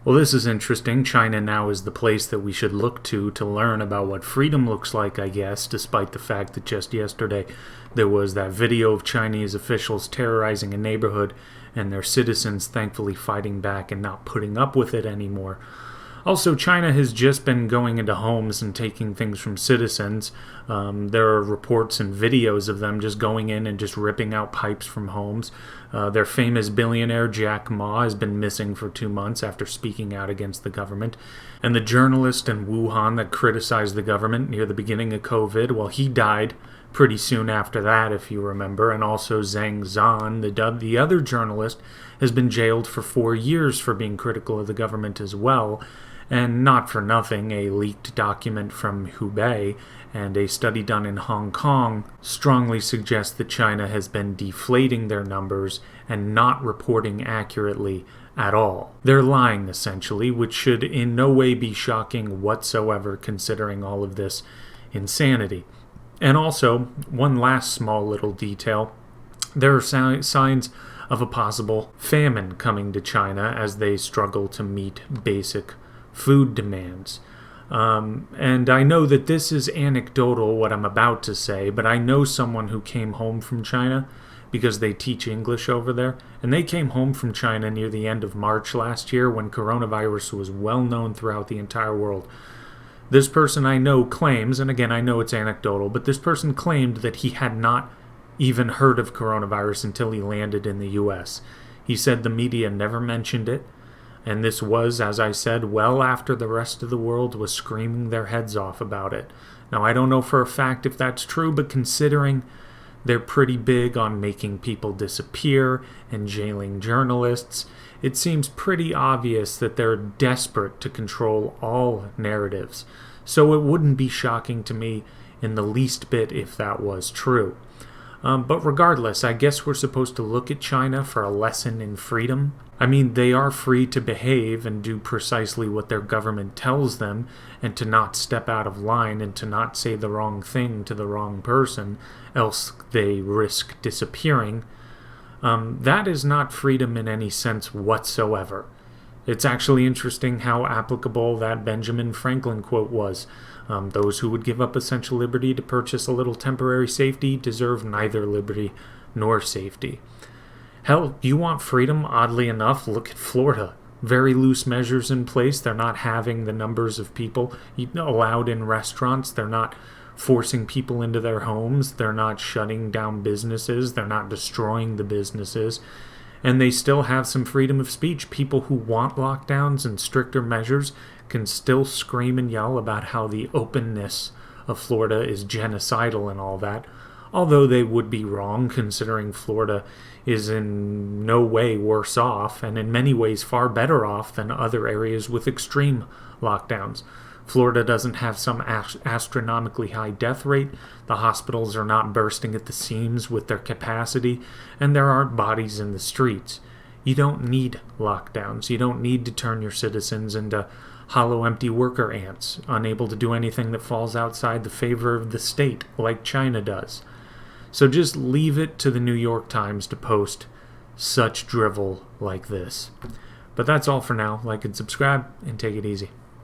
Well, this is interesting. China now is the place that we should look to learn about what freedom looks like, I guess, despite the fact that just yesterday there was that video of Chinese officials terrorizing a neighborhood and their citizens thankfully fighting back and not putting up with it anymore. Also, China has just been going into homes and taking things from citizens. There are reports and videos of them just going in and just ripping out pipes from homes. Their famous billionaire Jack Ma has been missing for 2 months after speaking out against the government. And the journalist in Wuhan that criticized the government near the beginning of COVID, well, he died pretty soon after that, if you remember. And also Zhang Zhan, the other journalist, has been jailed for 4 years for being critical of the government as well. And not for nothing, a leaked document from Hubei and a study done in Hong Kong strongly suggest that China has been deflating their numbers and not reporting accurately at all. They're lying, essentially, which should in no way be shocking whatsoever considering all of this insanity. And also, one last small little detail, there are signs of a possible famine coming to China as they struggle to meet basic food demands. And I know that this is anecdotal, what I'm about to say, but I know someone who came home from China because they teach English over there, and they came home from China near the end of March last year when coronavirus was well known throughout the entire world. This person I know claims, and again I know it's anecdotal, but this person claimed that he had not even heard of coronavirus until he landed in the US. He said the media never mentioned it, and this was, as I said, well after the rest of the world was screaming their heads off about it. Now, I don't know for a fact if that's true, but considering they're pretty big on making people disappear and jailing journalists, it seems pretty obvious that they're desperate to control all narratives. So it wouldn't be shocking to me in the least bit if that was true. But regardless, I guess we're supposed to look at China for a lesson in freedom. I mean, they are free to behave and do precisely what their government tells them, and to not step out of line and to not say the wrong thing to the wrong person, else they risk disappearing. That is not freedom in any sense whatsoever. It's actually interesting how applicable that Benjamin Franklin quote was. Those who would give up essential liberty to purchase a little temporary safety deserve neither liberty nor safety. Hell, you want freedom? Oddly enough, look at Florida. Very loose measures in place. They're not having the numbers of people allowed in restaurants. They're not forcing people into their homes. They're not shutting down businesses. They're not destroying the businesses. And they still have some freedom of speech. People who want lockdowns and stricter measures can still scream and yell about how the openness of Florida is genocidal and all that, although they would be wrong considering Florida is in no way worse off and in many ways far better off than other areas with extreme lockdowns. Florida doesn't have some astronomically high death rate, the hospitals are not bursting at the seams with their capacity, and there aren't bodies in the streets. You don't need lockdowns. You don't need to turn your citizens into hollow, empty worker ants, unable to do anything that falls outside the favor of the state, like China does. So just leave it to the New York Times to post such drivel like this. But that's all for now. Like and subscribe, and take it easy.